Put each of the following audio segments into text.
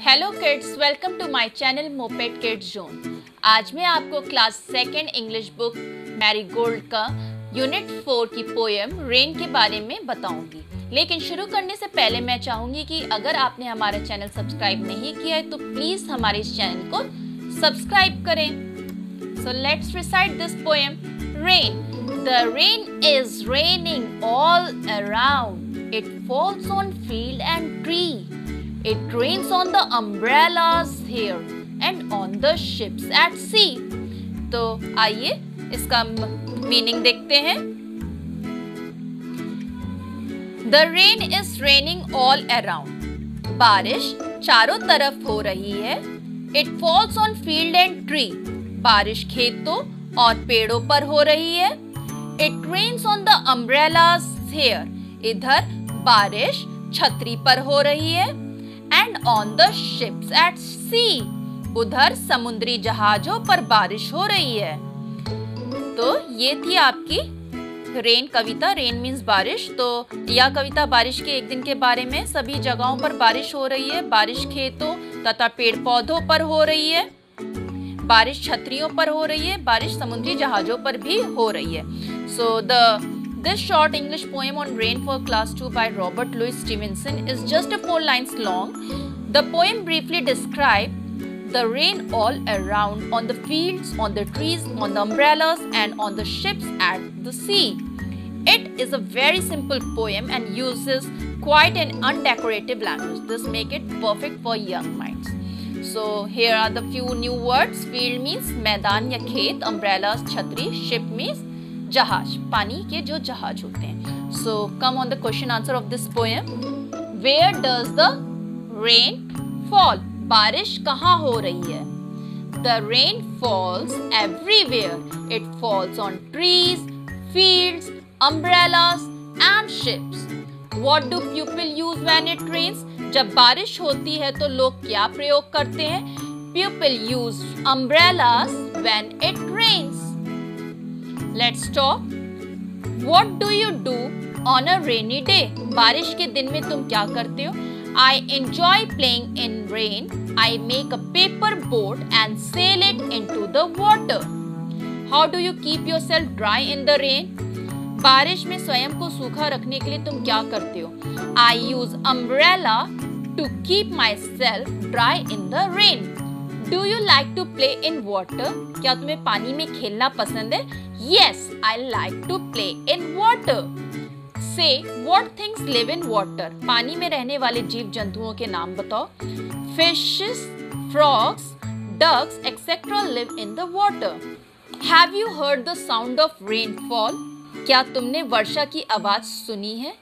Hello kids, welcome to my channel moped kids zone. आज मैं आपको class second English book Marigold का unit 4 की पोएम रेन के बारे में बताऊंगी। लेकिन शुरू करने से पहले मैं चाहूंगी कि अगर आपने हमारा चैनल सब्सक्राइब नहीं किया है तो प्लीज हमारे इस चैनल को सब्सक्राइब करें। So let's recite this poem. Rain. The rain is raining all around. It falls on field and tree. It rains on the umbrellas here and on the ships at sea. तो आइए इसका meaning देखते हैं। The rain is raining all around. बारिश चारों तरफ हो रही है। It falls on field and tree. बारिश खेतों और पेड़ों पर हो रही है। It rains on the umbrellas here. इधर बारिश छतरी पर हो रही है। And on the ships at sea. उधर समुद्री जहाजों पर बारिश हो रही है। तो ये थी आपकी रेन कविता। रेन मीन्स बारिश। तो यह कविता बारिश के एक दिन के बारे में। सभी जगहों पर बारिश हो रही है। बारिश खेतों तथा पेड़ पौधों पर हो रही है। बारिश छतरियों पर हो रही है। बारिश समुद्री जहाजों पर भी हो रही है। So this short English poem on rain for class 2 by Robert Louis Stevenson is just 4 lines long. The poem briefly describes the rain all around, on the fields, on the trees, on the umbrellas and on the ships at the sea. It is a very simple poem and uses quite an undecorative language. This makes it perfect for young minds. So here are the few new words. Field means मैदान या खेत, umbrellas छतरी, ship means जहाज, पानी के जो जहाज होते हैं। So come on the question answer of this poem. Where does the rain fall? बारिश कहाँ हो रही है? The rain falls everywhere. It falls on trees, fields, umbrellas and ships. What do people use when it rains? जब बारिश होती है तो लोग क्या प्रयोग करते हैं? People use umbrellas when it rains. Let's talk. What do you do on a rainy day? बारिश के दिन में तुम क्या करते हो? I enjoy playing in rain. I make a paper boat and sail it into the water. How do you keep yourself dry in the rain? बारिश में स्वयं को सूखा रखने के लिए तुम क्या करते हो? I use umbrella to keep myself dry in the rain. Do you like to play in water? क्या तुम्हें पानी में खेलना पसंद है? Yes, I like to play in water. Say what things live in water. पानी में रहने वाले जीव जंतुओं के नाम बताओ। Fishes, frogs, ducks, etc. live in the water. Have you heard the sound of rainfall? क्या तुमने वर्षा की आवाज सुनी है?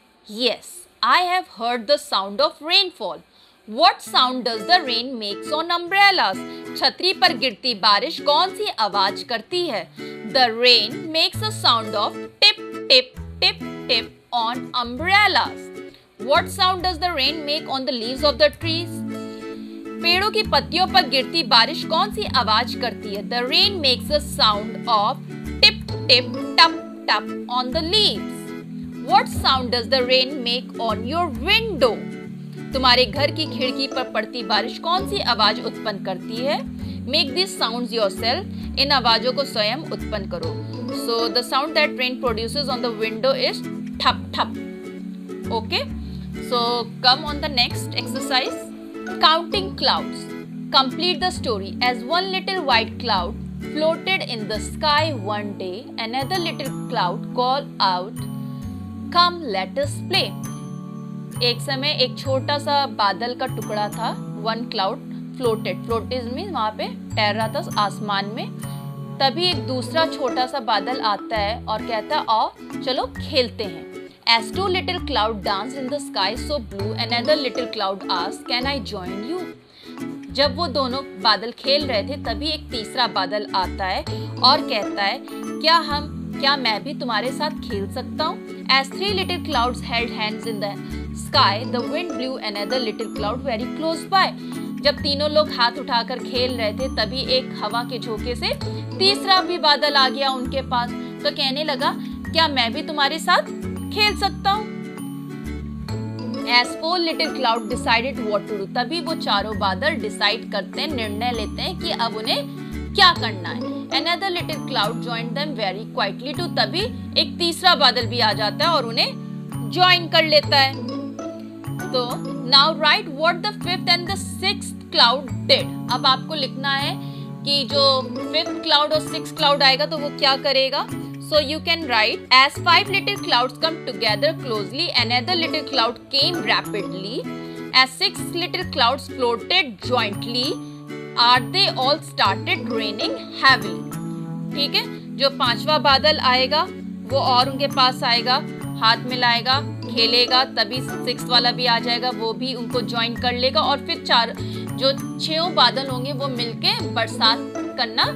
Yes, I have heard the sound of rainfall. What sound does the rain makes on umbrellas? छतरी पर गिरती बारिश कौन सी आवाज करती है? The rain makes a sound of tip tip tip tip on umbrellas. What sound does the rain make on the leaves of the trees? पेड़ों की पत्तियों पर गिरती बारिश कौन सी आवाज करती है? The rain makes a sound of tip tip tap tap on the leaves. What sound does the rain make on your window? तुम्हारे घर की खिड़की पर पड़ती बारिश कौन सी आवाज उत्पन्न करती है? Make these sounds yourself. इन आवाजों को स्वयं उत्पन्न करो। So the sound that rain produces on the window is thap thap. Okay? So come on the next exercise. Counting clouds. Complete the story. As one little white cloud floated in the sky one day, another little cloud called out, "Come, let us play." एक समय एक छोटा सा बादल का टुकड़ा था। One cloud floated means वहाँ पे तैर रहा था आसमान में। तभी एक दूसरा छोटा सा बादल आता है और कहता है आओ चलो खेलते हैं। As two little cloud danced in the sky so blue, another little cloud asked, "Can I join you?" जब वो दोनों बादल खेल रहे थे तभी एक तीसरा बादल आता है और कहता है क्या मैं भी तुम्हारे साथ खेल सकता हूँ? As three little clouds held hands in the sky, the wind blew another little cloud very close by. जब तीनों लोग हाथ उठाकर खेल रहे थे तभी एक हवा के झोंके से तीसरा भी बादल आ गया उनके पास। तो कहने लगा क्या मैं भी तुम्हारे साथ खेल सकता हूँ? As four little cloud decided what to do, तभी वो चारों बादल डिसाइड करते हैं, निर्णय लेते हैं कि अब उन्हें क्या करना है. Another little cloud joined them very quietly too, तभी एक तीसरा बादल भी आ जाता है और उन्हें ज्वाइन कर लेता है. तो now write what the fifth and the sixth cloud did. अब आपको लिखना है कि जो fifth cloud और sixth cloud आएगा तो वो क्या करेगा. So you can write, as five little clouds come together closely, another little cloud came rapidly. As six little clouds floated jointly, are they all started raining heavily. ठीक है, जो पांचवा बादल आएगा वो और उनके पास आएगा, हाथ मिलाएगा, खेलेगा, तभी सिक्स वाला भी आ जाएगा, वो भी उनको ज्वाइन कर लेगा और फिर चार जो छह बादल होंगे वो मिलके बरसात करना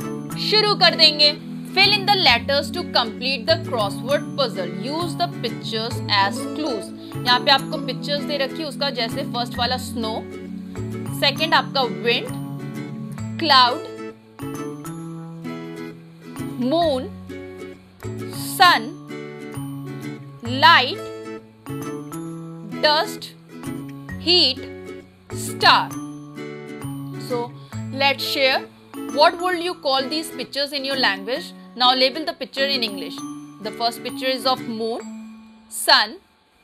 शुरू कर देंगे. Fill in the letters to complete the crossword puzzle. Use the pictures as clues. यहाँ पे आपको पिक्चर्स दे रखी है उसका, जैसे फर्स्ट वाला स्नो, सेकंड आपका wind, cloud, moon, sun, light, dust, heat, star. So let's share. What would you call these pictures in your language? Now label the picture in English. The first picture is of moon, sun,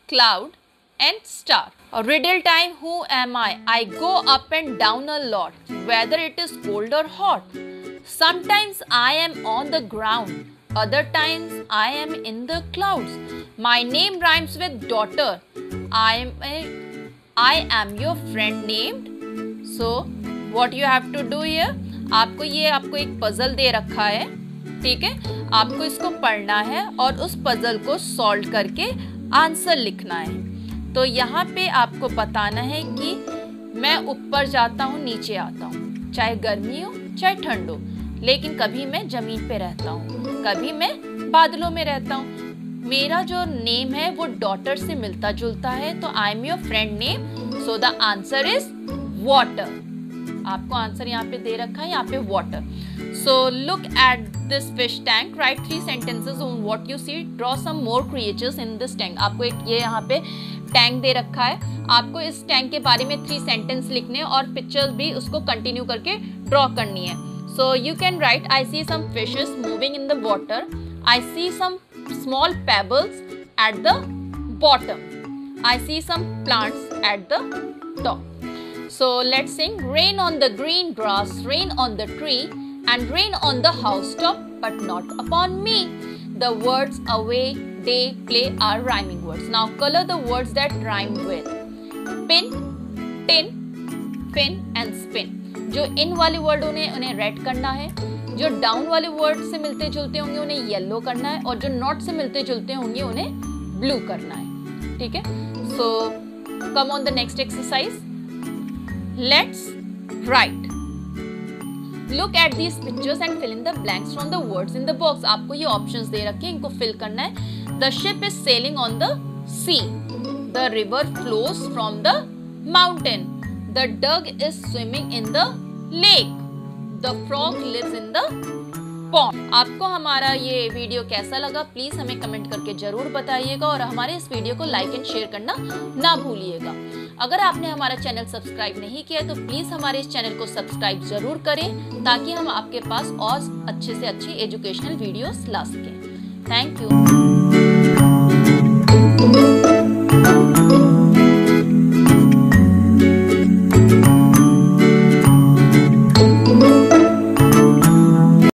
cloud and star. A riddle time. Who am I? I go up and down a lot, whether it is cold or hot. Sometimes I am on the ground, other times I am in the clouds. My name rhymes with daughter. I am your friend named. So what you have to do here? आपको एक puzzle दे रखा है, ठीक है, आपको इसको पढ़ना है और उस पजल को सॉल्व करके आंसर लिखना है. तो यहाँ पे आपको बताना है कि मैं ऊपर जाता हूँ, नीचे आता हूँ, चाहे गर्मी हो चाहे ठंड हो, लेकिन कभी मैं जमीन पे रहता हूँ, कभी मैं बादलों में रहता हूँ. मेरा जो नेम है वो डॉटर से मिलता जुलता है, तो I am your friend name. So the answer is water. आपको आंसर यहाँ पे दे रखा है, यहाँ पे water. So look at this fish tank, right 3 sentences on what you see, draw some more creatures in this tank. आपको एक ये यहाँ पे टैंक दे रखा है, आपको इस टैंक के बारे में 3 sentences लिखने और पिक्चर्स भी उसको कंटिन्यू करके ड्रॉ करनी है. So you can write, I see some fishes moving in the water, I see some small pebbles at the bottom, I see some plants at the top. So let's sing. Rain on the green grass, rain on the tree, and rain on the housetop, but not upon me. The words away, day, play are rhyming words. Now color the words that rhyme with pin, tin, fin and spin. जो इन वाले word उन्हें red करना है, जो down वाले word से मिलते जुलते होंगे उन्हें येलो करना है, और जो नॉट से मिलते जुलते होंगे उन्हें ब्लू करना है. ठीक है, so come on the next exercise. Let's write. Look at these pictures and fill in the blanks from the words in the box. आपको ये ऑप्शंस दे रखे हैं, इनको फिल करना है. The ship is sailing on the sea, the river flows from the mountain, the dog is swimming in the lake, the frog lives in the pond. आपको हमारा ये वीडियो कैसा लगा प्लीज हमें कमेंट करके जरूर बताइएगा, और हमारे इस वीडियो को लाइक एंड शेयर करना ना भूलिएगा. अगर आपने हमारा चैनल सब्सक्राइब नहीं किया तो प्लीज हमारे इस चैनल को सब्सक्राइब जरूर करें, ताकि हम आपके पास और अच्छे से अच्छी एजुकेशनल वीडियोस ला सकें. Thank you.